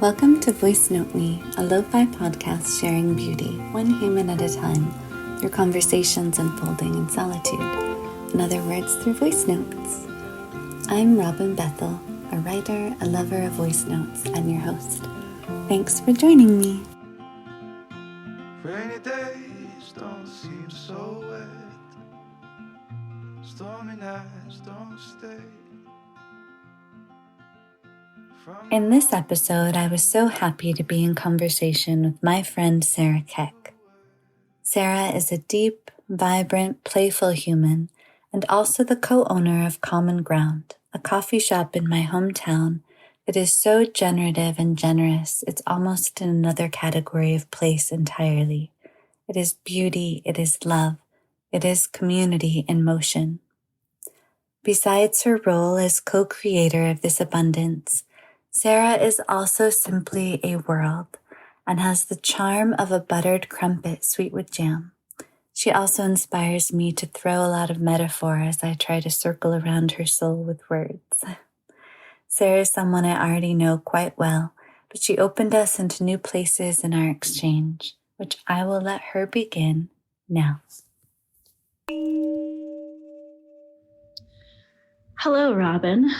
Welcome to Voice Note Me, a lo-fi podcast sharing beauty, one human at a time, through conversations unfolding in solitude. In other words, through voice notes. I'm Robin Bethel, a writer, a lover of voice notes, and your host. Thanks for joining me. Rainy days don't seem so wet. Stormy nights don't stay. In this episode, I was so happy to be in conversation with my friend Sarah Keck. Sarah is a deep, vibrant, playful human and also the co-owner of Common Ground, a coffee shop in my hometown that is so generative and generous it's almost in another category of place entirely. It is beauty, it is love, it is community in motion. Besides her role as co-creator of this abundance, Sarah is also simply a world and has the charm of a buttered crumpet sweet with jam. She also inspires me to throw a lot of metaphor as I try to circle around her soul with words. Sarah is someone I already know quite well, but she opened us into new places in our exchange, which I will let her begin now. Hello, Robin.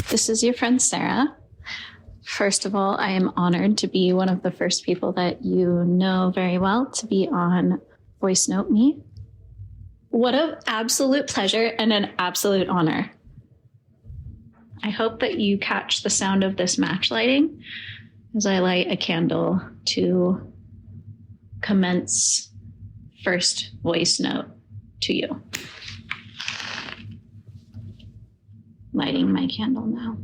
This is your friend Sarah. First of all, I am honored to be one of the first people that you know very well to be on Voice Note Me. What an absolute pleasure and an absolute honor. I hope that you catch the sound of this match lighting as I light a candle to commence first voice note to you. Lighting my candle now.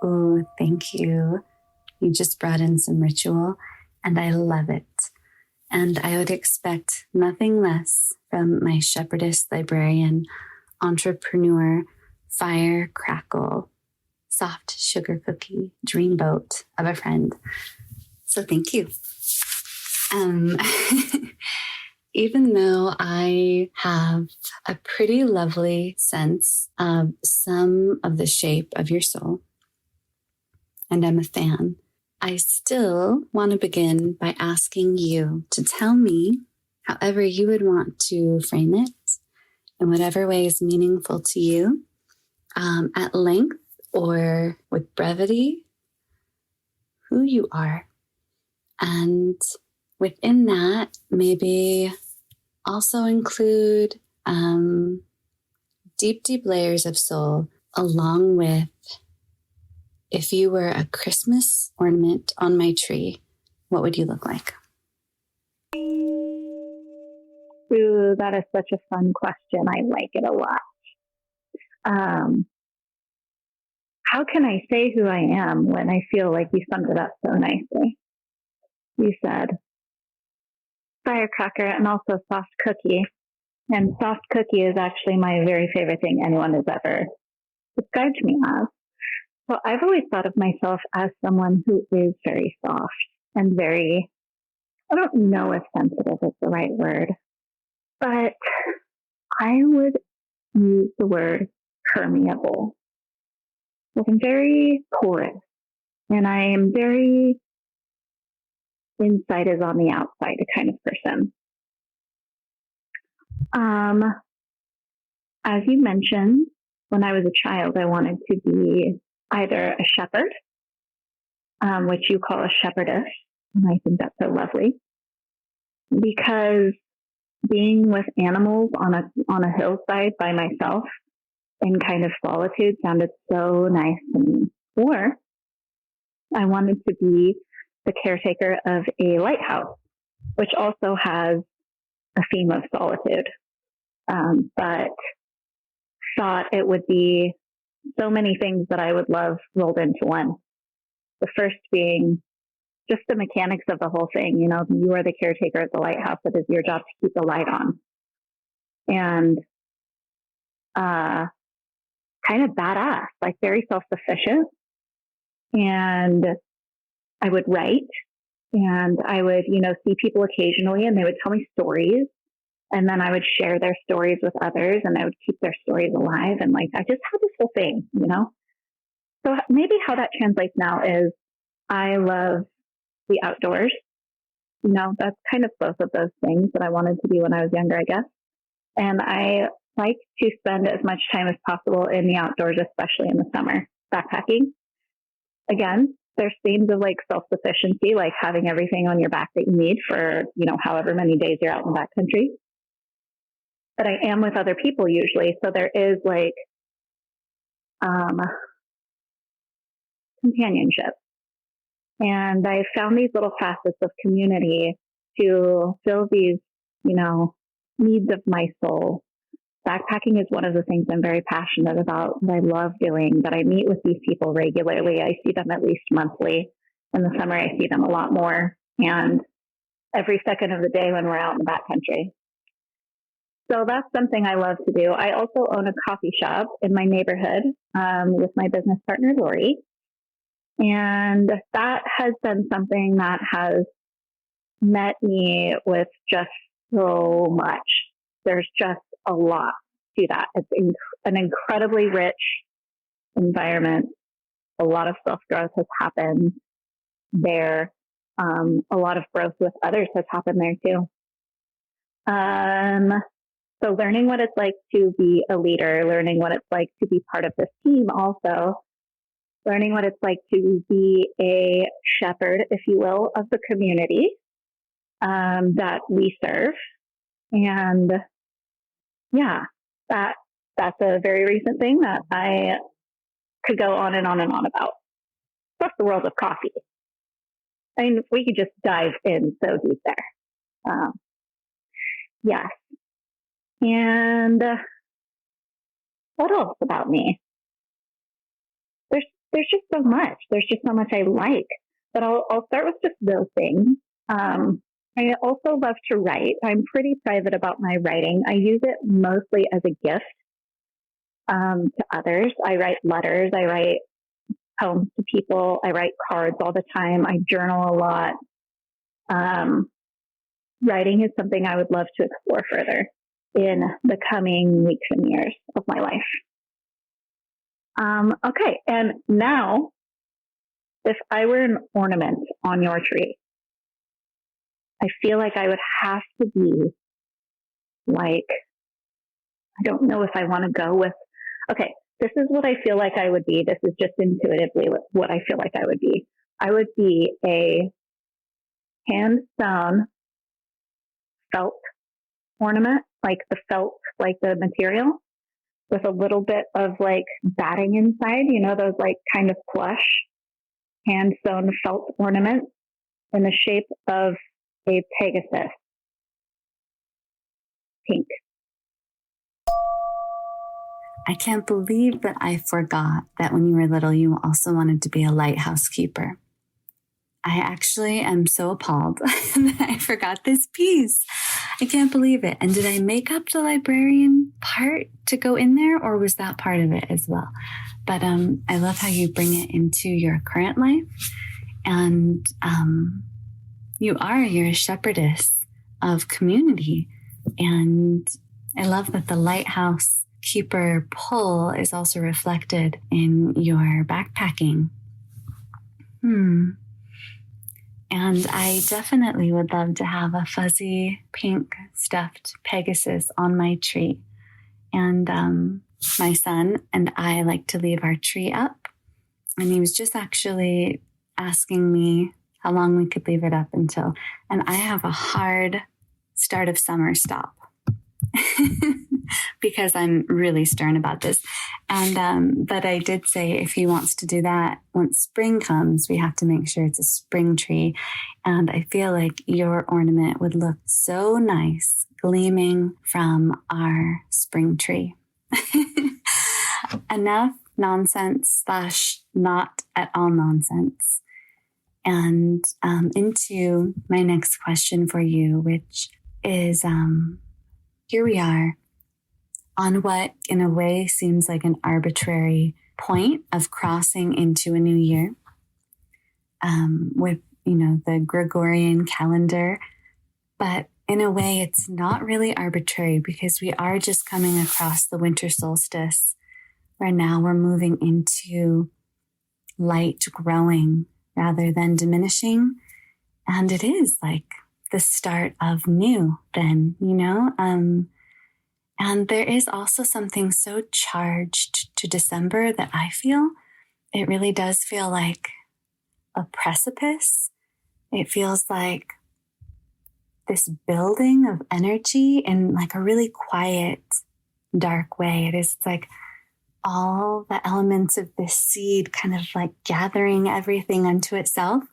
Oh, thank you. You just brought in some ritual, and I love it. And I would expect nothing less from my shepherdess, librarian, entrepreneur, fire, crackle, soft sugar cookie, dreamboat of a friend. So thank you. Even though I have a pretty lovely sense of some of the shape of your soul, and I'm a fan, I still want to begin by asking you to tell me, however you would want to frame it, in whatever way is meaningful to you, at length or with brevity, who you are. And within that, maybe also include deep, deep layers of soul, along with, if you were a Christmas ornament on my tree, what would you look like? Ooh, that is such a fun question. I like it a lot. How can I say who I am when I feel like you summed it up so nicely? You said firecracker and also soft cookie. And soft cookie is actually my very favorite thing anyone has ever described me as. So I've always thought of myself as someone who is very soft and very, I don't know if sensitive is the right word, but I would use the word permeable. I'm very porous, and I am very inside is on the outside kind of person. As you mentioned, when I was a child, I wanted to be either a shepherd, which you call a shepherdess, and I think that's so lovely, because being with animals on a hillside by myself in kind of solitude sounded so nice to me. Or I wanted to be the caretaker of a lighthouse, which also has a theme of solitude, but thought it would be so many things that I would love rolled into one. The first being just the mechanics of the whole thing. You know, you are the caretaker of the lighthouse. It is your job to keep the light on. And kind of badass, like very self-sufficient. And I would write, and I would, see people occasionally, and they would tell me stories. And then I would share their stories with others, and I would keep their stories alive. And I just had this whole thing, So maybe how that translates now is I love the outdoors. You know, that's kind of both of those things that I wanted to do when I was younger, I guess. And I like to spend as much time as possible in the outdoors, especially in the summer, backpacking. Again, there's themes of like self-sufficiency, like having everything on your back that you need for, you know, however many days you're out in the backcountry. But I am with other people usually. So there is like companionship. And I found these little facets of community to fill these, you know, needs of my soul. Backpacking is one of the things I'm very passionate about, that I love doing, that I meet with these people regularly. I see them at least monthly. In the summer, I see them a lot more. And every second of the day when we're out in the backcountry. So that's something I love to do. I also own a coffee shop in my neighborhood with my business partner, Lori. And that has been something that has met me with just so much. There's just a lot to that. It's an incredibly rich environment. A lot of self-growth has happened there. A lot of growth with others has happened there too. So learning what it's like to be a leader, learning what it's like to be part of this team also, learning what it's like to be a shepherd, if you will, of the community that we serve. And yeah, that's a very recent thing that I could go on and on and on about. Plus the world of coffee. I mean, we could just dive in so deep there. Yes. And what else about me? There's just so much. There's just so much I like. But I'll start with just those things. I also love to write. I'm pretty private about my writing. I use it mostly as a gift to others. I write letters. I write poems to people. I write cards all the time. I journal a lot. Writing is something I would love to explore further in the coming weeks and years of my life. Okay, and now, if I were an ornament on your tree, I feel like I would have to be like, I don't know if I want to go with, okay, this is what I feel like I would be. This is just intuitively what I feel like I would be. I would be a hand-sewn felt ornament, like the felt, like the material, with a little bit of like batting inside, you know, those like kind of plush hand-sewn felt ornaments in the shape of a Pegasus. Pink. I can't believe that I forgot that when you were little, you also wanted to be a lighthouse keeper. I actually am so appalled that I forgot this piece. I can't believe it. And did I make up the librarian part to go in there, or was that part of it as well? But I love how you bring it into your current life. And you're a shepherdess of community. And I love that the lighthouse keeper pull is also reflected in your backpacking. And I definitely would love to have a fuzzy pink stuffed Pegasus on my tree. And my son and I like to leave our tree up. And he was just actually asking me how long we could leave it up until. And I have a hard start of summer stop because I'm really stern about this. And but I did say if he wants to do that, once spring comes, we have to make sure it's a spring tree. And I feel like your ornament would look so nice gleaming from our spring tree. Enough nonsense / not at all nonsense. And into my next question for you, which is here we are on what in a way seems like an arbitrary point of crossing into a new year with, the Gregorian calendar. But in a way, it's not really arbitrary because we are just coming across the winter solstice where now we're moving into light growing rather than diminishing. And it is like the start of new then, and there is also something so charged to December that I feel it really does feel like a precipice. It feels like this building of energy in like a really quiet, dark way. It's like all the elements of this seed kind of like gathering everything unto itself.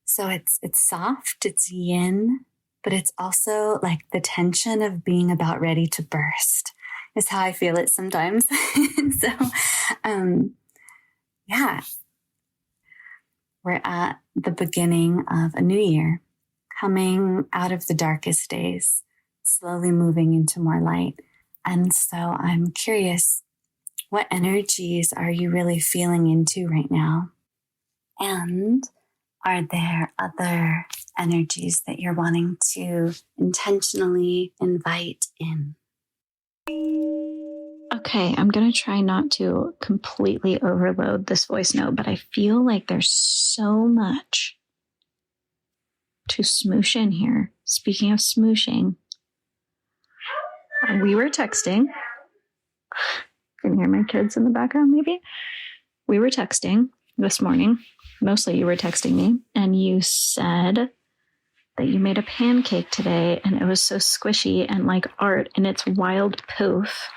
So it's soft, it's yin, but it's also like the tension of being about ready to burst is how I feel it sometimes. So, yeah, we're at the beginning of a new year, coming out of the darkest days, slowly moving into more light. And so I'm curious, what energies are you really feeling into right now? And are there other energies that you're wanting to intentionally invite in? Okay, I'm going to try not to completely overload this voice note, but I feel like there's so much to smoosh in here. Speaking of smooshing, we were texting. You can hear my kids in the background, maybe. We were texting this morning. Mostly you were texting me, and you said that you made a pancake today, and it was so squishy and like art in its wild poof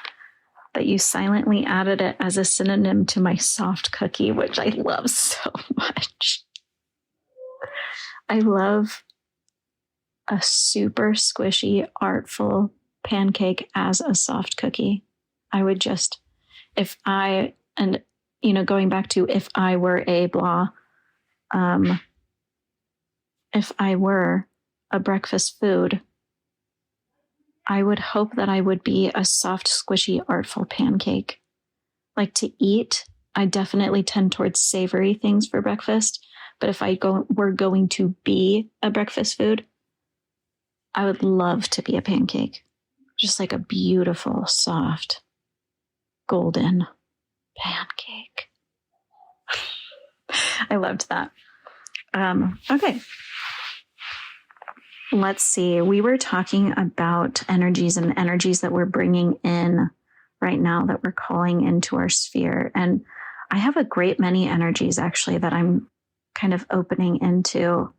that you silently added it as a synonym to my soft cookie, which I love so much. I love a super squishy, artful pancake as a soft cookie. I would just, going back to if I were a blah, if I were a breakfast food, I would hope that I would be a soft, squishy, artful pancake. Like to eat, I definitely tend towards savory things for breakfast. But if were going to be a breakfast food, I would love to be a pancake. Just like a beautiful, soft, golden pancake. I loved that. Okay. Let's see. We were talking about energies and energies that we're bringing in right now that we're calling into our sphere. And I have a great many energies actually that I'm kind of opening into.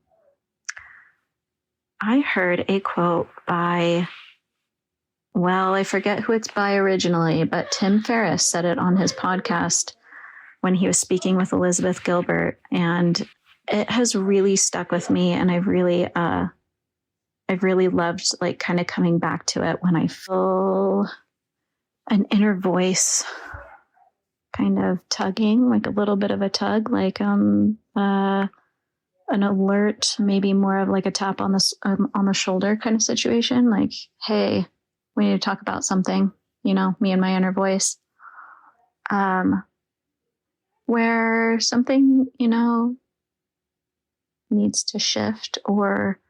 I heard a quote by, I forget who it's by originally, but Tim Ferriss said it on his podcast when he was speaking with Elizabeth Gilbert. And it has really stuck with me. And I've really loved like kind of coming back to it when I feel an inner voice kind of tugging, like a little bit of a tug, like an alert, maybe more of like a tap on the shoulder kind of situation. Like, hey, we need to talk about something, me and my inner voice. Where something, needs to shift or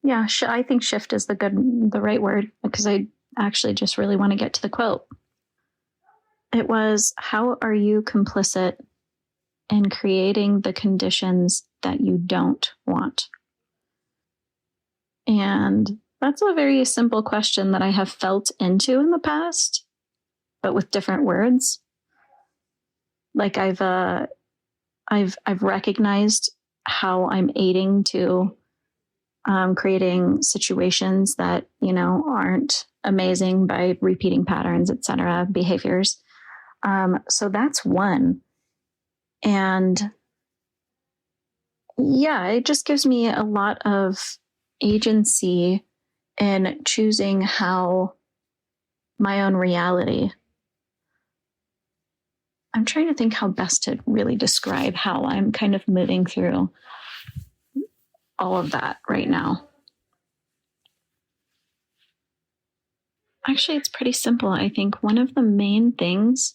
I think shift is the right word, because I actually just really want to get to the quote. It was, how are you complicit in creating the conditions that you don't want? And that's a very simple question that I have felt into in the past, but with different words. Like I've recognized how I'm aiding to creating situations that, aren't amazing by repeating patterns, etc., behaviors. So that's one. And it just gives me a lot of agency in choosing how my own reality. I'm trying to think how best to really describe how I'm kind of moving through all of that right now. Actually, it's pretty simple. I think one of the main things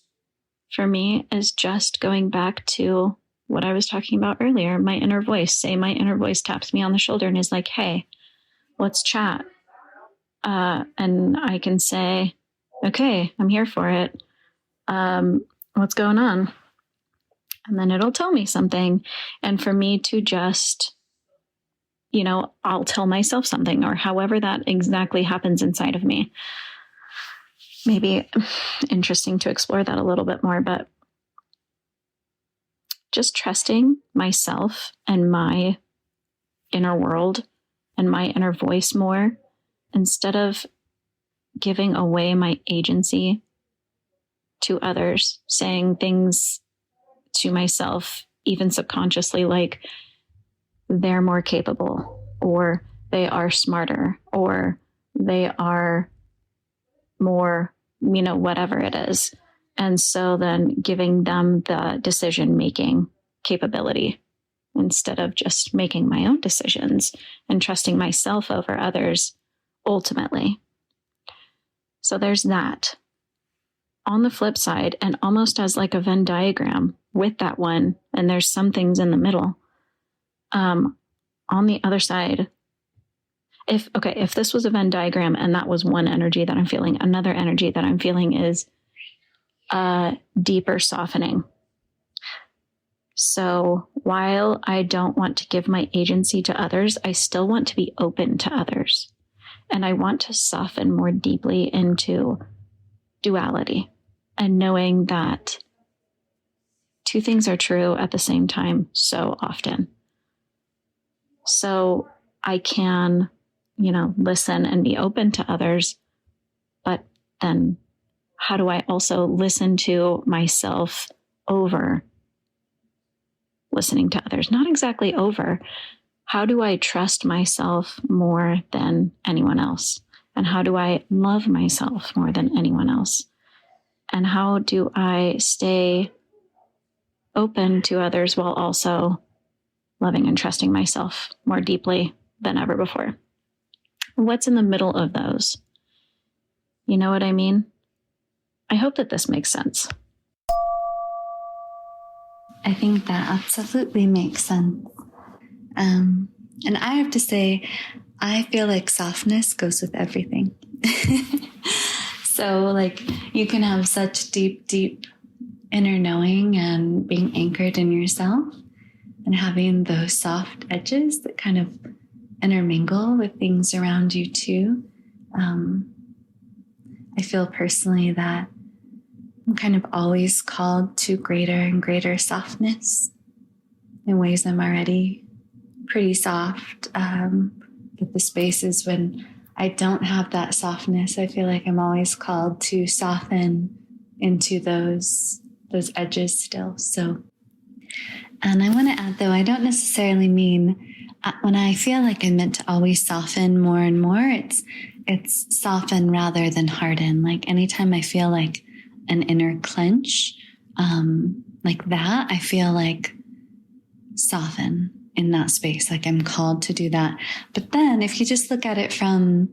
for me is just going back to what I was talking about earlier, my inner voice. Say my inner voice taps me on the shoulder and is like, hey, let's chat. And I can say, okay, I'm here for it. What's going on? And then it'll tell me something. And for me to just, I'll tell myself something, or however that exactly happens inside of me. Maybe interesting to explore that a little bit more, but just trusting myself and my inner world and my inner voice more, instead of giving away my agency to others, saying things to myself, even subconsciously, like they're more capable, or they are smarter, or they are more, whatever it is. And so then giving them the decision-making capability instead of just making my own decisions and trusting myself over others ultimately. So there's that. On the flip side, and almost as like a Venn diagram with that one, and there's some things in the middle. On the other side, if this was a Venn diagram and that was one energy that I'm feeling, another energy that I'm feeling is deeper softening. So while I don't want to give my agency to others, I still want to be open to others. And I want to soften more deeply into duality and knowing that two things are true at the same time so often. So I can, listen and be open to others, but then how do I also listen to myself over listening to others? Not exactly over. How do I trust myself more than anyone else? And how do I love myself more than anyone else? And how do I stay open to others while also loving and trusting myself more deeply than ever before? What's in the middle of those? You know what I mean? I hope that this makes sense. I think that absolutely makes sense. And I have to say, I feel like softness goes with everything. So like you can have such deep, deep inner knowing and being anchored in yourself and having those soft edges that kind of intermingle with things around you too. I feel personally that I'm kind of always called to greater and greater softness in ways I'm already pretty soft. But the spaces when I don't have that softness, I feel like I'm always called to soften into those edges still. So, and I want to add though, I don't necessarily mean when I feel like I'm meant to always soften more and more, it's soften rather than harden. Like anytime I feel like an inner clench, like that, I feel like soften in that space. Like I'm called to do that. But then if you just look at it from,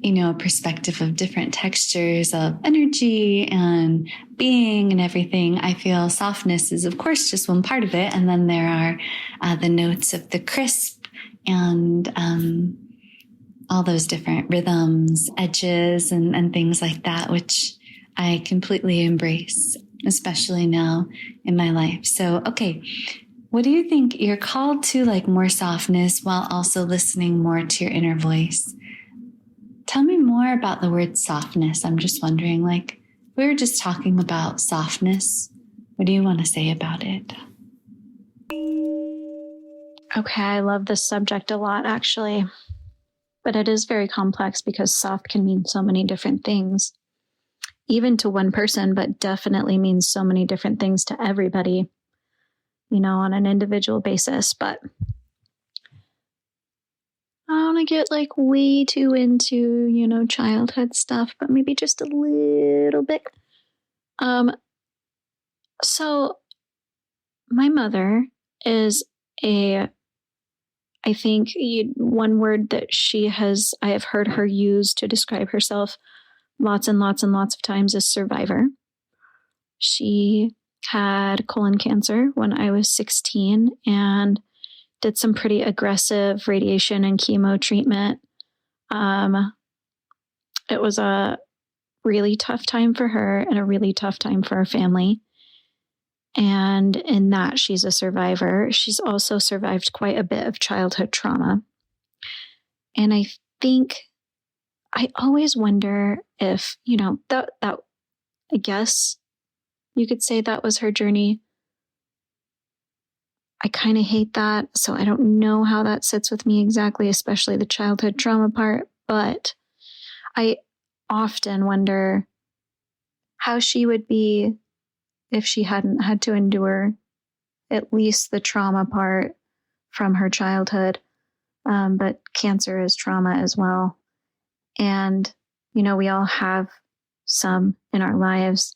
a perspective of different textures of energy and being and everything, I feel softness is of course just one part of it. And then there are the notes of the crisp and all those different rhythms, edges, and things like that, which I completely embrace, especially now in my life. So, okay. What do you think? You're called to like more softness while also listening more to your inner voice. Tell me more about the word softness. I'm just wondering, like, we were just talking about softness. What do you want to say about it? Okay, I love this subject a lot, actually. But it is very complex because soft can mean so many different things, even to one person, but definitely means so many different things to everybody, on an individual basis. But I don't want to get like way too into, childhood stuff, but maybe just a little bit. So my mother is I think one word that I have heard her use to describe herself lots and lots and lots of times is survivor. She had colon cancer when I was 16 and did some pretty aggressive radiation and chemo treatment. It was a really tough time for her and a really tough time for our family. And in that, she's a survivor. She's also survived quite a bit of childhood trauma. And I think I always wonder if, that I guess you could say that was her journey. I kind of hate that. So I don't know how that sits with me exactly, especially the childhood trauma part. But I often wonder how she would be if she hadn't had to endure at least the trauma part from her childhood. But cancer is trauma as well. And, we all have some in our lives,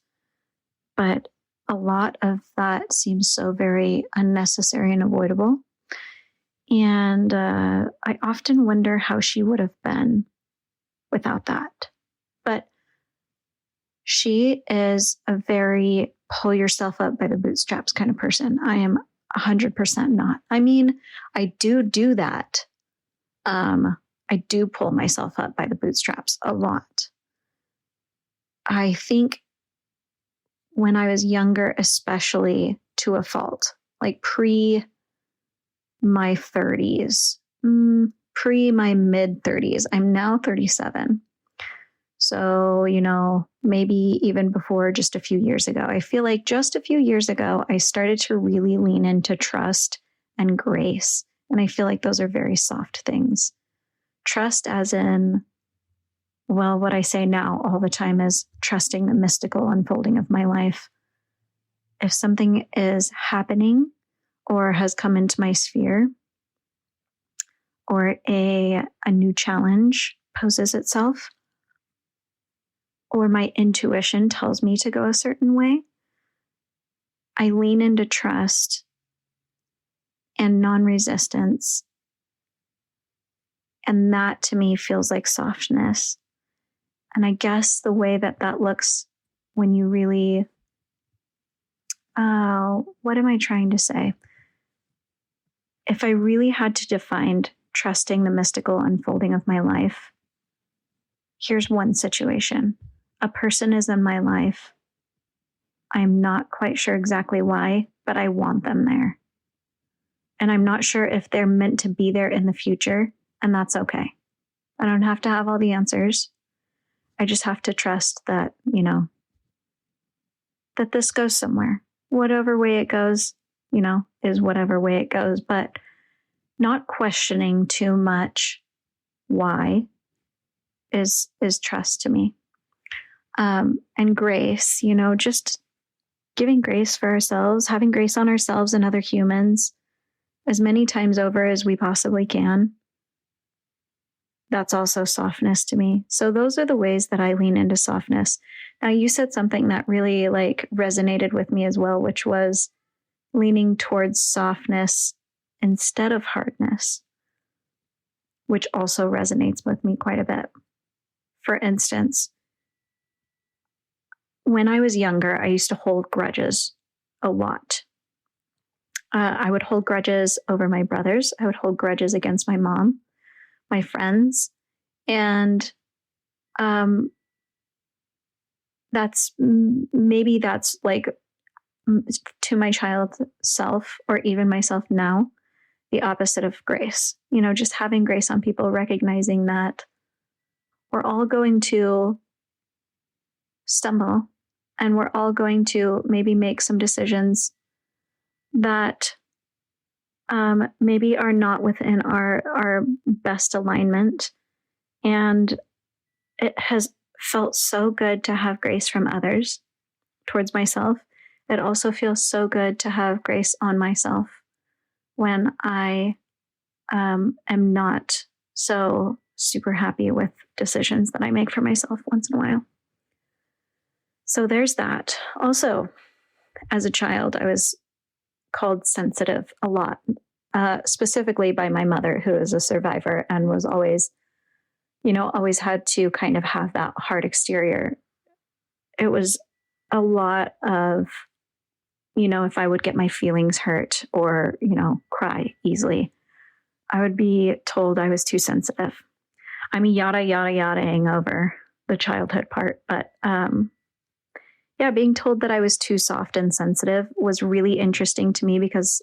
but a lot of that seems so very unnecessary and avoidable. And I often wonder how she would have been without that. But she is a very pull yourself up by the bootstraps kind of person. I am 100% not. I mean, I do that. I do pull myself up by the bootstraps a lot. I think when I was younger, especially to a fault, like pre my 30s, pre my mid 30s, I'm now 37. So, maybe even before just a few years ago, I feel like just a few years ago, I started to really lean into trust and grace. And I feel like those are very soft things. Trust as in, well, what I say now all the time is trusting the mystical unfolding of my life. If something is happening or has come into my sphere, or a new challenge poses itself, or my intuition tells me to go a certain way, I lean into trust and non-resistance. And that to me feels like softness. And I guess the way that looks when you really, what am I trying to say? If I really had to define trusting the mystical unfolding of my life, here's one situation. A person is in my life. I'm not quite sure exactly why, but I want them there. And I'm not sure if they're meant to be there in the future, and that's okay. I don't have to have all the answers. I just have to trust that, that this goes somewhere. Whatever way it goes, is whatever way it goes, but not questioning too much why is trust to me. And grace, just giving grace for ourselves, having grace on ourselves and other humans as many times over as we possibly can. That's also softness to me. So those are the ways that I lean into softness. Now, you said something that really resonated with me as well, which was leaning towards softness instead of hardness, which also resonates with me quite a bit. For instance, when I was younger, I used to hold grudges a lot. I would hold grudges over my brothers. I would hold grudges against my mom, my friends. And that's to my child self, or even myself now, the opposite of grace. Just having grace on people, recognizing that we're all going to stumble and we're all going to maybe make some decisions that maybe are not within our best alignment. And it has felt so good to have grace from others towards myself. It also feels so good to have grace on myself when I am not so super happy with decisions that I make for myself once in a while. So there's that. Also, as a child, I was called sensitive a lot, specifically by my mother, who is a survivor and was always had to kind of have that hard exterior. It was a lot of, if I would get my feelings hurt or, cry easily, I would be told I was too sensitive. I'm yada, yada, yadaing over the childhood part. But, Yeah, being told that I was too soft and sensitive was really interesting to me because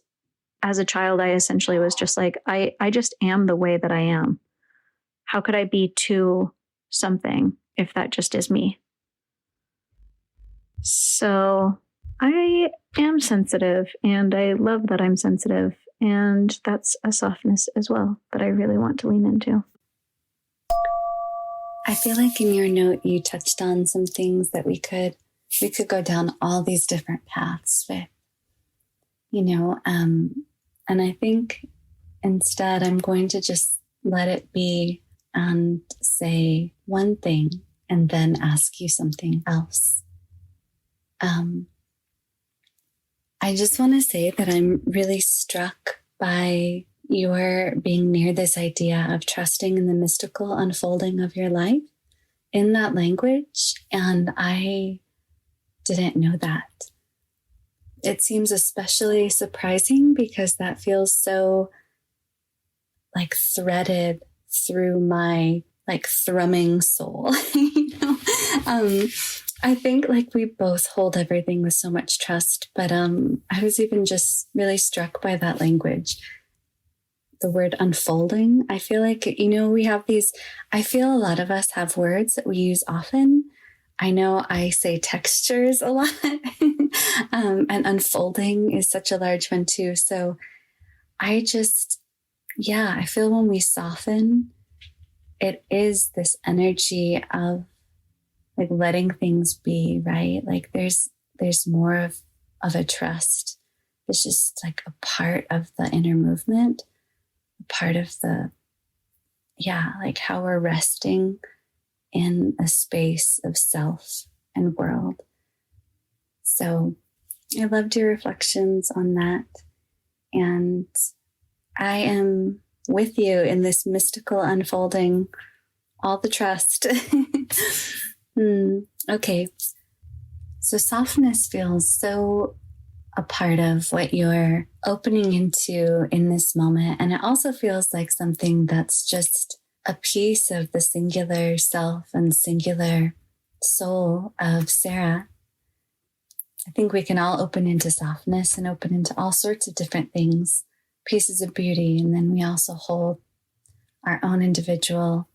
as a child, I essentially was just like, I just am the way that I am. How could I be too something if that just is me? So I am sensitive and I love that I'm sensitive. And that's a softness as well that I really want to lean into. I feel like in your note, you touched on some things that we could go down all these different paths with, and I think instead I'm going to just let it be and say one thing and then ask you something else. I just want to say that I'm really struck by your being near this idea of trusting in the mystical unfolding of your life in that language. And I didn't know that. It seems especially surprising because that feels so like threaded through my like thrumming soul. I think like we both hold everything with so much trust, but I was even just really struck by that language. The word unfolding. I feel like, we have these, I feel a lot of us have words that we use often. I know I say textures a lot, and unfolding is such a large one too. So I feel when we soften, it is this energy of like letting things be, right? Like there's more of a trust. It's just like a part of the inner movement, a part of like how we're resting in a space of self and world. So I loved your reflections on that. And I am with you in this mystical unfolding, all the trust. Okay. So softness feels so a part of what you're opening into in this moment. And it also feels like something that's just a piece of the singular self and singular soul of Sarah. I think we can all open into softness and open into all sorts of different things, pieces of beauty. And then we also hold our own individual,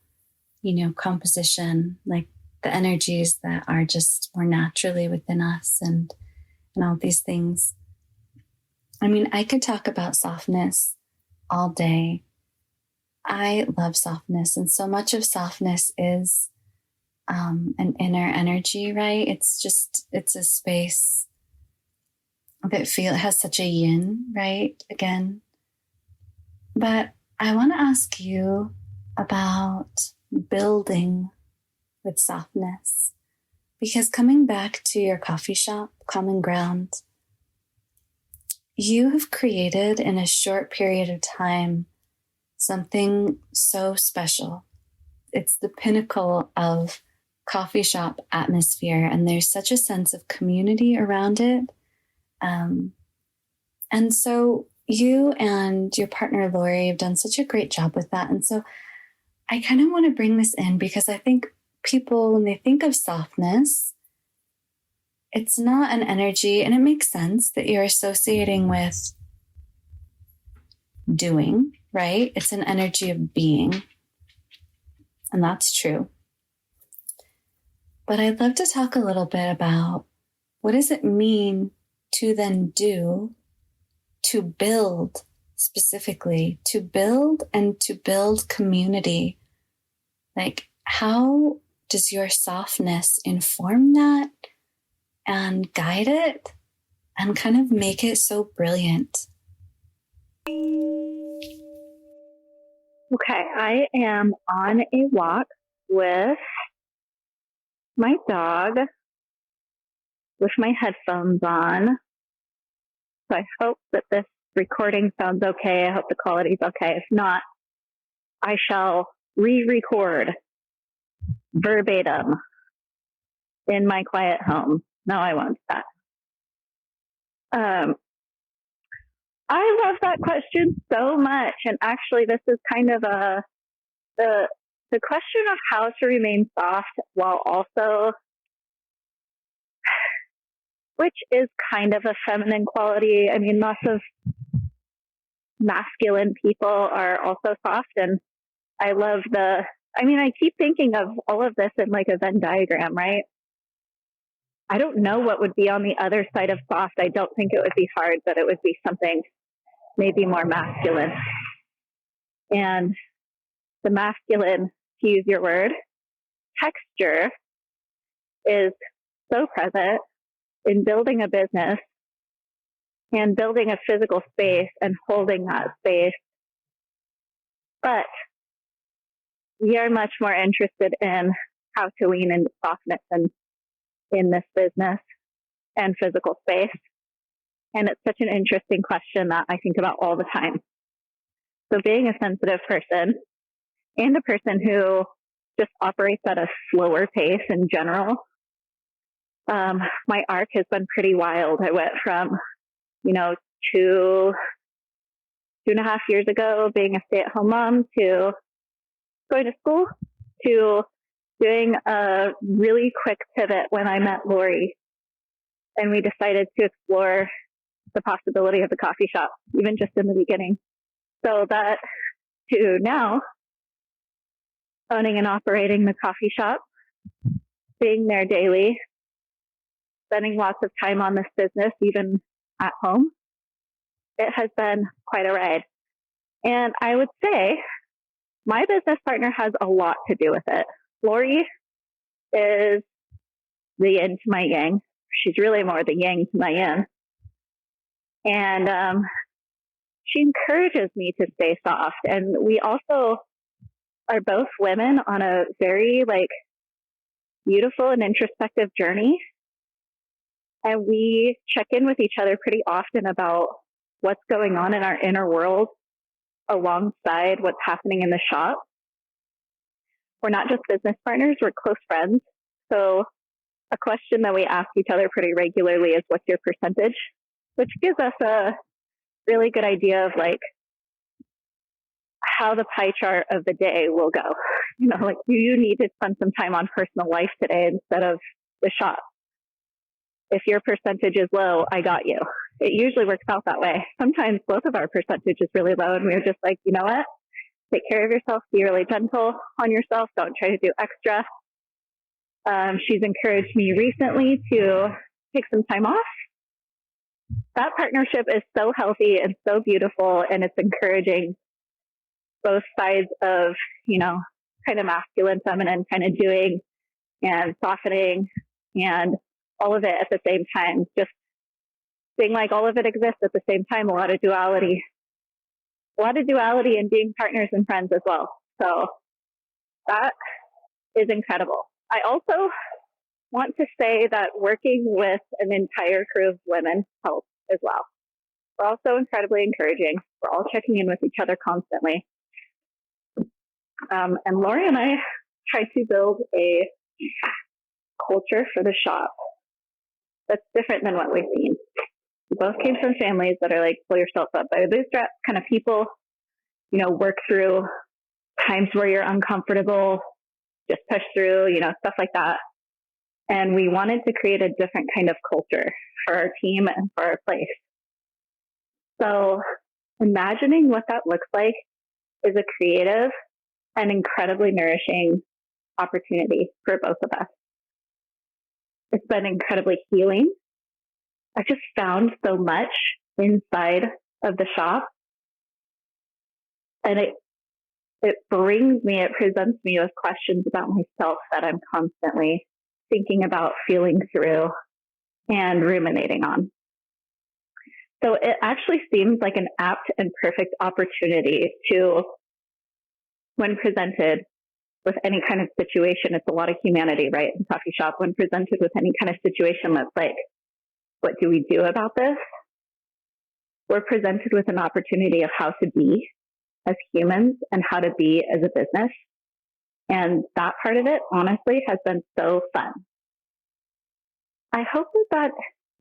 composition, like the energies that are just more naturally within us and all these things. I mean, I could talk about softness all day. I love softness, and so much of softness is an inner energy, right? It's a space that has such a yin, right? Again. But I want to ask you about building with softness, because coming back to your coffee shop, Common Ground, you have created in a short period of time something so special. It's the pinnacle of coffee shop atmosphere, and there's such a sense of community around it. And so you and your partner, Lori, have done such a great job with that. And so I kind of want to bring this in because I think people, when they think of softness, it's not an energy, and it makes sense that you're associating with doing, right? It's an energy of being, and that's true. But I'd love to talk a little bit about what does it mean to then do, to build specifically, to build and to build community. Like, how does your softness inform that and guide it and kind of make it so brilliant? Okay, I am on a walk with my dog with my headphones on. So I hope that this recording sounds okay. I hope the quality's okay. If not, I shall re-record verbatim in my quiet home. No, I won't. That. I love that question so much. And actually, this is kind of the question of how to remain soft while also which is kind of a feminine quality. I mean, lots of masculine people are also soft, and I love I keep thinking of all of this in like a Venn diagram, right? I don't know what would be on the other side of soft. I don't think it would be hard, but it would be something maybe more masculine. And the masculine, to use your word, texture is so present in building a business and building a physical space and holding that space. But we are much more interested in how to lean into softness and in this business and physical space. And it's such an interesting question that I think about all the time. So being a sensitive person and a person who just operates at a slower pace in general, my arc has been pretty wild. I went from, 2.5 years ago being a stay-at-home mom to going to school to doing a really quick pivot when I met Lori, and we decided to explore the possibility of the coffee shop, even just in the beginning. So that to now owning and operating the coffee shop, being there daily, spending lots of time on this business, even at home, it has been quite a ride. And I would say my business partner has a lot to do with it. Lori is the yin to my yang. She's really more the yang to my yin. And she encourages me to stay soft. And we also are both women on a very beautiful and introspective journey. And we check in with each other pretty often about what's going on in our inner world alongside what's happening in the shop. We're not just business partners, we're close friends. So a question that we ask each other pretty regularly is, what's your percentage? Which gives us a really good idea of how the pie chart of the day will go. Do you need to spend some time on personal life today instead of the shop? If your percentage is low, I got you. It usually works out that way. Sometimes both of our percentage is really low, and we're just like, you know what? Take care of yourself. Be really gentle on yourself. Don't try to do extra. She's encouraged me recently to take some time off. That partnership is so healthy and so beautiful, and it's encouraging both sides of, kind of masculine, feminine, kind of doing and softening and all of it at the same time. Just being all of it exists at the same time, a lot of duality in being partners and friends as well. So that is incredible. I also want to say that working with an entire crew of women helps as well. We're also incredibly encouraging. We're all checking in with each other constantly. And Lori and I try to build a culture for the shop that's different than what we've seen. We both came from families that are pull yourself up by the bootstraps kind of people, work through times where you're uncomfortable, just push through, stuff like that. And we wanted to create a different kind of culture for our team and for our place. So imagining what that looks like is a creative and incredibly nourishing opportunity for both of us. It's been incredibly healing. I just found so much inside of the shop. And it presents me with questions about myself that I'm constantly thinking about, feeling through, and ruminating on. So it actually seems like an apt and perfect opportunity to, when presented with any kind of situation, it's a lot of humanity, right? In coffee shop, when presented with any kind of situation that's what do we do about this? We're presented with an opportunity of how to be as humans and how to be as a business. And that part of it, honestly, has been so fun. I hope that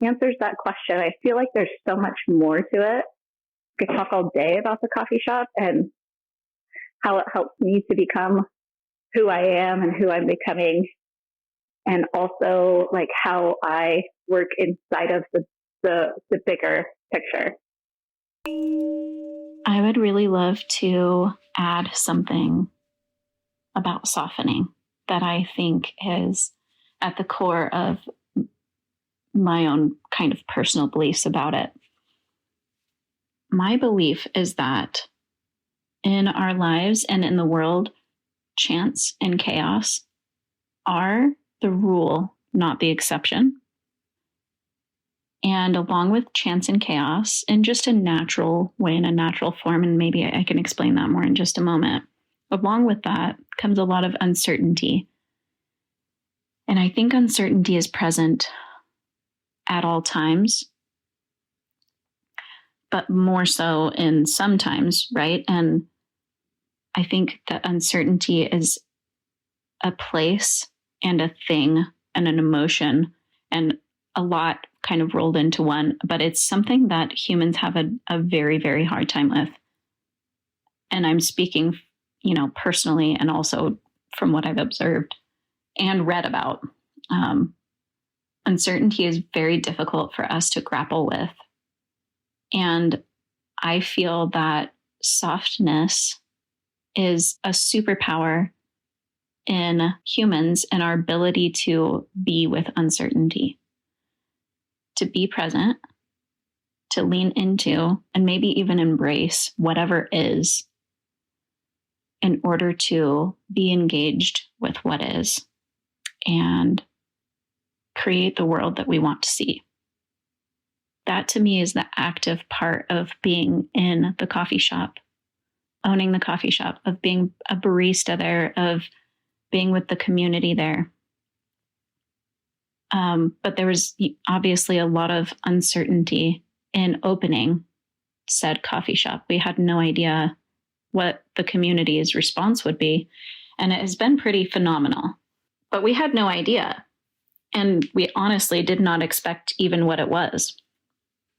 answers that question. I feel like there's so much more to it. I could talk all day about the coffee shop and how it helps me to become who I am and who I'm becoming and also like how I work inside of the bigger picture. I would really love to add something about softening that I think is at the core of my own kind of personal beliefs about it. My belief is that in our lives and in the world, chance and chaos are the rule, not the exception. And along with chance and chaos, in just a natural way, in a natural form, and maybe I can explain that more in just a moment, along with that comes a lot of uncertainty. And I think uncertainty is present at all times, but more so in some times, right? And I think that uncertainty is a place and a thing and an emotion and a lot kind of rolled into one, but it's something that humans have a very, very hard time with. And I'm speaking, personally, and also from what I've observed and read about. Uncertainty is very difficult for us to grapple with. And I feel that softness is a superpower in humans and our ability to be with uncertainty, to be present, to lean into, and maybe even embrace whatever is in order to be engaged with what is and create the world that we want to see. That to me is the active part of being in the coffee shop, owning the coffee shop, of being a barista there, of being with the community there. But there was obviously a lot of uncertainty in opening said coffee shop. We had no idea what the community's response would be. And it has been pretty phenomenal. But we had no idea. And we honestly did not expect even what it was.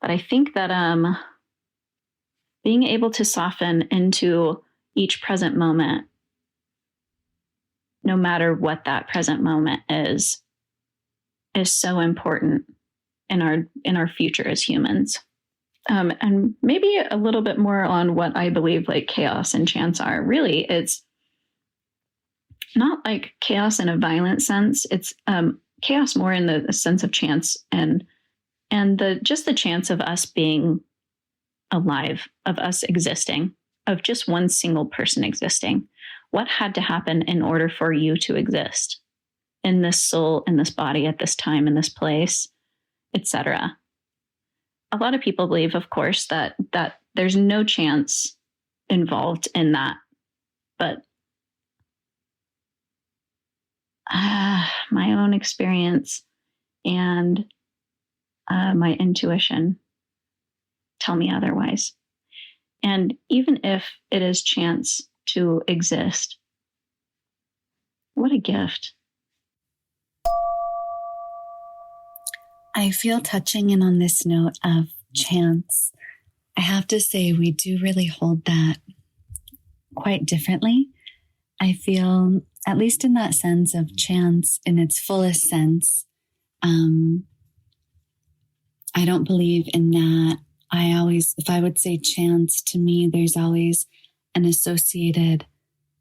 But I think that being able to soften into each present moment, no matter what that present moment is so important in our future as humans. And maybe a little bit more on what I believe like chaos and chance are. Really, it's not like chaos in a violent sense. It's chaos more in the sense of chance and the chance of us being alive, of us existing, of just one single person existing. What had to happen in order for you to exist in this soul, in this body, at this time, in this place, etc. A lot of people believe, of course, that there's no chance involved in that. But my own experience and my intuition tell me otherwise. And even if it is chance to exist, what a gift. I feel touching in on this note of chance. I have to say, we do really hold that quite differently. I feel, at least in that sense of chance in its fullest sense, I don't believe in that. If I would say chance, to me, there's always an associated,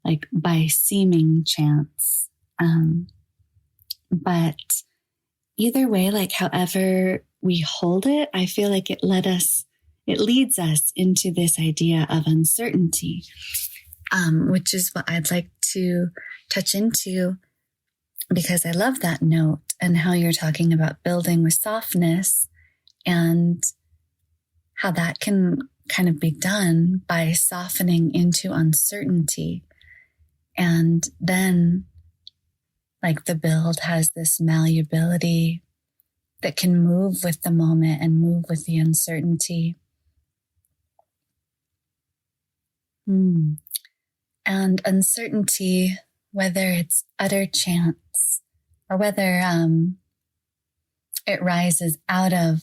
like, by seeming chance. But either way, like, however we hold it, I feel like it leads us into this idea of uncertainty, which is what I'd like to touch into, because I love that note and how you're talking about building with softness and how that can kind of be done by softening into uncertainty. And then, like, the build has this malleability that can move with the moment and move with the uncertainty. And uncertainty, whether it's utter chance or whether it rises out of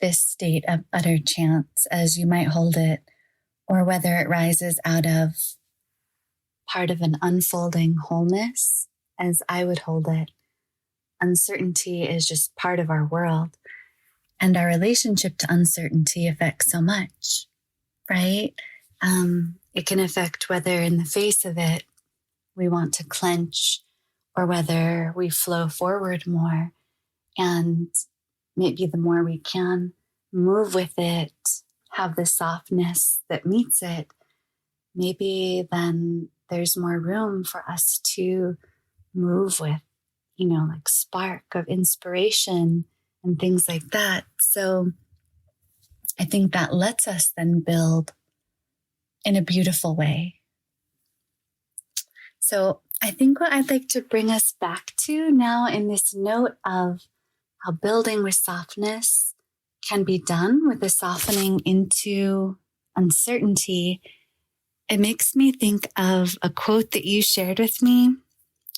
this state of utter chance, as you might hold it, or whether it rises out of part of an unfolding wholeness, as I would hold it. uncertainty is just part of our world. And our relationship to uncertainty affects so much, right? It can affect whether in the face of it, we want to clench or whether we flow forward more. And maybe the more we can move with it, have the softness that meets it, maybe then there's more room for us to move with, like spark of inspiration and things like that. So I think that lets us then build in a beautiful way. So I think what I'd like to bring us back to now in this note of how building with softness can be done with a softening into uncertainty, it makes me think of a quote that you shared with me,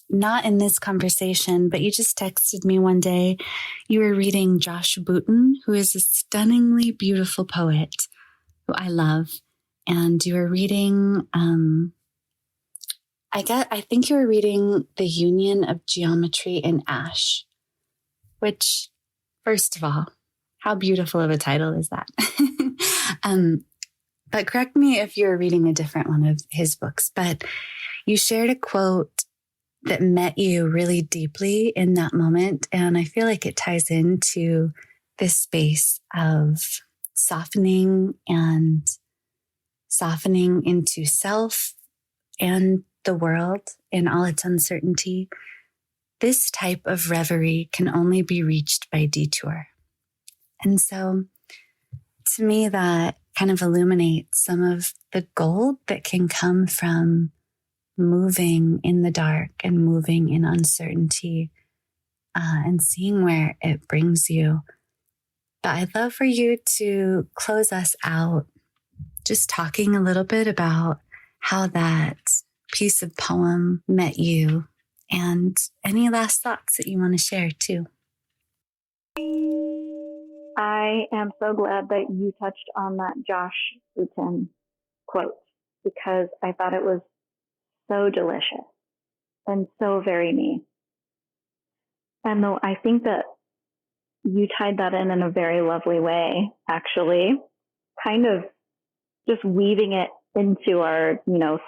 not in this conversation, but you just texted me one day. You were reading Josh Booten, who is a stunningly beautiful poet who I love. And you were reading, I think you were reading The Union of Geometry in Ash, which, first of all, how beautiful of a title is that? But correct me if you're reading a different one of his books, but you shared a quote that met you really deeply in that moment. And I feel like it ties into this space of softening and softening into self and the world in all its uncertainty. This type of reverie can only be reached by detour. And so to me, that kind of illuminates some of the gold that can come from moving in the dark and moving in uncertainty and seeing where it brings you. But I'd love for you to close us out just talking a little bit about how that piece of poem met you and any last thoughts that you want to share too. I am so glad that you touched on that Josh Booten quote, because I thought it was so delicious and so very me. And though I think that you tied that in a very lovely way, actually, kind of just weaving it into our,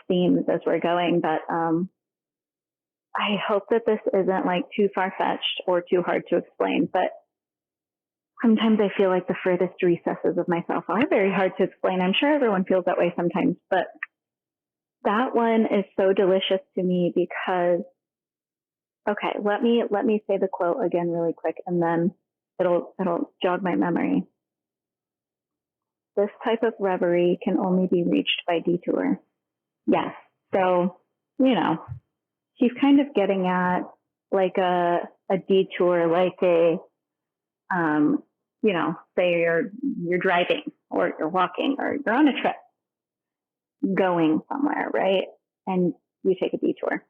themes as we're going. But I hope that this isn't like too far-fetched or too hard to explain, but sometimes I feel like the furthest recesses of myself are very hard to explain. I'm sure everyone feels that way sometimes, but that one is so delicious to me because, okay, let me say the quote again really quick, and then it'll jog my memory. This type of reverie can only be reached by detour. Yes. So, she's kind of getting at like a detour, like a, say you're driving or you're walking or you're on a trip going somewhere, right? And you take a detour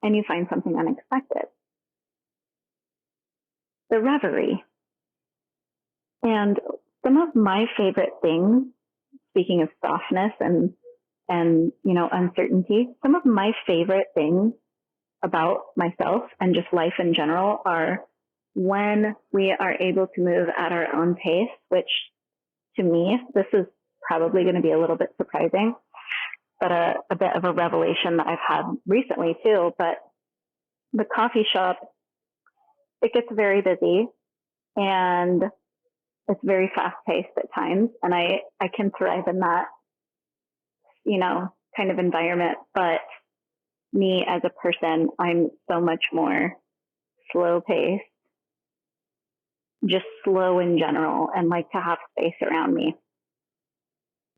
and you find something unexpected. The reverie. And some of my favorite things, speaking of softness and uncertainty, some of my favorite things about myself and just life in general are when we are able to move at our own pace, which to me, this is probably going to be a little bit surprising, but a bit of a revelation that I've had recently too. But the coffee shop, it gets very busy and it's very fast paced at times. And I can thrive in that, kind of environment. But me as a person, I'm so much more slow paced, just slow in general, and like to have space around me.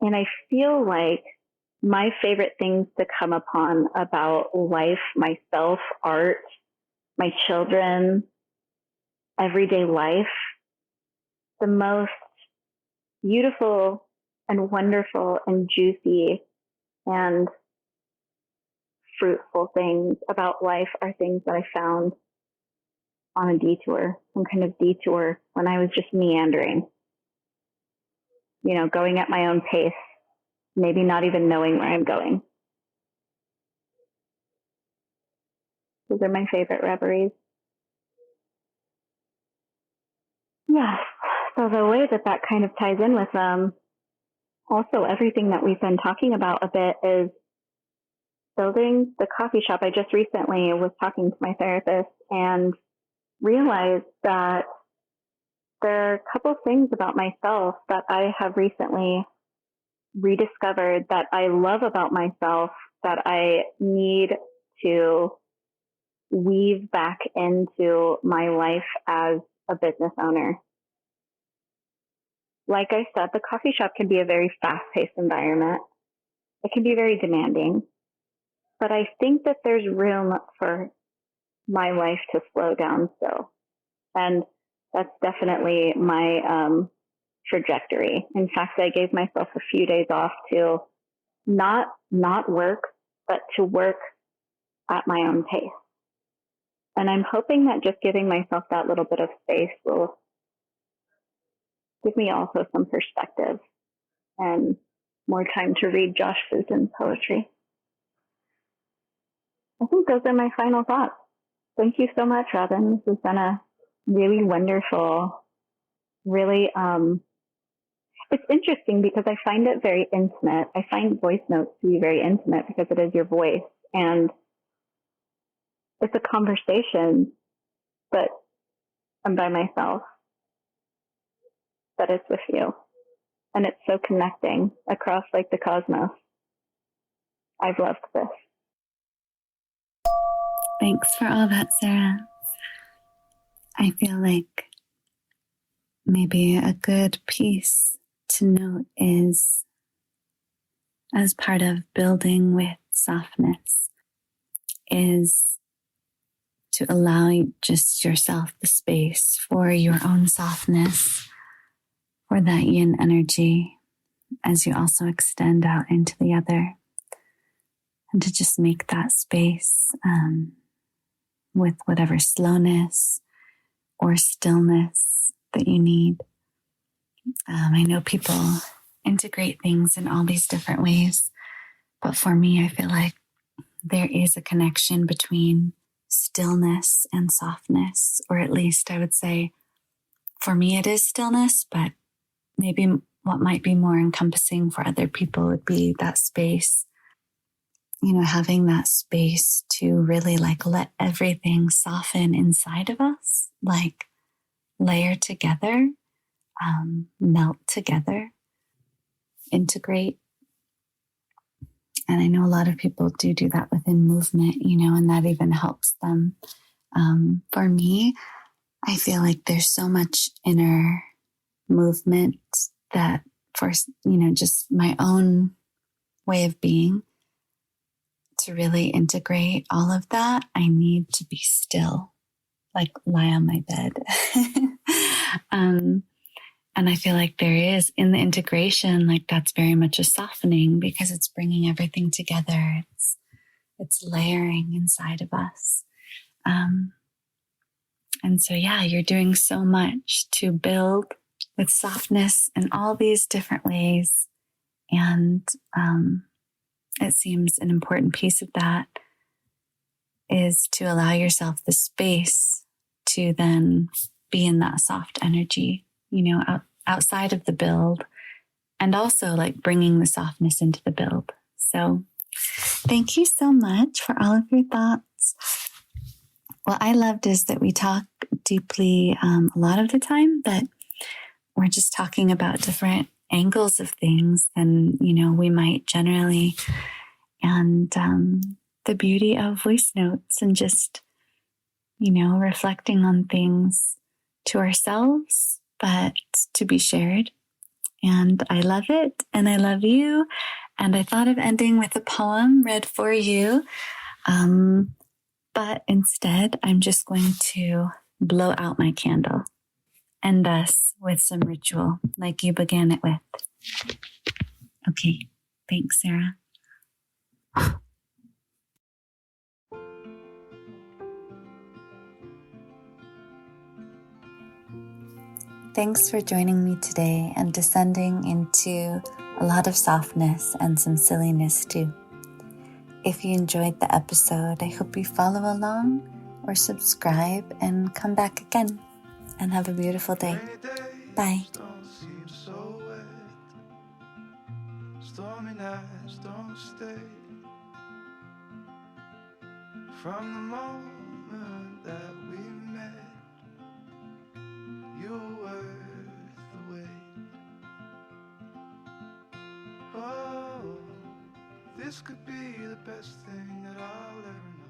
And I feel like my favorite things to come upon about life, myself, art, my children, everyday life, the most beautiful and wonderful and juicy and fruitful things about life are things that I found on a detour, some kind of detour when I was just meandering, going at my own pace, maybe not even knowing where I'm going. Those are my favorite reveries. Yes. So the way that kind of ties in with also everything that we've been talking about a bit is building the coffee shop. I just recently was talking to my therapist and realized that there are a couple things about myself that I have recently rediscovered that I love about myself that I need to weave back into my life as a business owner. Like I said, the coffee shop can be a very fast-paced environment. It can be very demanding, but I think that there's room for my life to slow down still. And that's definitely my trajectory. In fact, I gave myself a few days off to not work, but to work at my own pace. And I'm hoping that just giving myself that little bit of space will give me also some perspective and more time to read Josh Fusen's poetry. I think those are my final thoughts. Thank you so much, Robin. This has been a really wonderful, really, it's interesting because I find it very intimate. I find voice notes to be very intimate because it is your voice and it's a conversation, but I'm by myself, but it's with you. And it's so connecting across like the cosmos. I've loved this. Thanks for all that, Sarah. I feel like maybe a good piece to note is, as part of building with softness, is to allow just yourself the space for your own softness, for that yin energy, as you also extend out into the other, and to just make that space with whatever slowness or stillness that you need. I know people integrate things in all these different ways, but for me, I feel like there is a connection between stillness and softness, or at least I would say for me it is stillness, but maybe what might be more encompassing for other people would be that space, having that space to really like let everything soften inside of us, like layer together, melt together, integrate. And I know a lot of people do that within movement, and that even helps them. For me, I feel like there's so much inner movement that for, just my own way of being, to really integrate all of that, I need to be still, like lie on my bed. And I feel like there is in the integration, like that's very much a softening because it's bringing everything together. It's layering inside of us. And so, yeah, you're doing so much to build with softness in all these different ways. And it seems an important piece of that is to allow yourself the space to then be in that soft energy, outside of the build, and also like bringing the softness into the build. So thank you so much for all of your thoughts. What I loved is that we talk deeply a lot of the time, but we're just talking about different angles of things than, we might generally. And the beauty of voice notes and just, reflecting on things to ourselves, but to be shared. And I love it. And I love you. And I thought of ending with a poem read for you. But instead, I'm just going to blow out my candle, end us with some ritual like you began it with. Okay. Thanks, Sarah. Thanks for joining me today and descending into a lot of softness and some silliness too. If you enjoyed the episode, I hope you follow along or subscribe and come back again. and have a beautiful day. Rainy days Bye. don't seem so wet. Stormy nights don't stay. From the moment that we met, you were worth the wait. Oh, this could be the best thing that I'll ever know.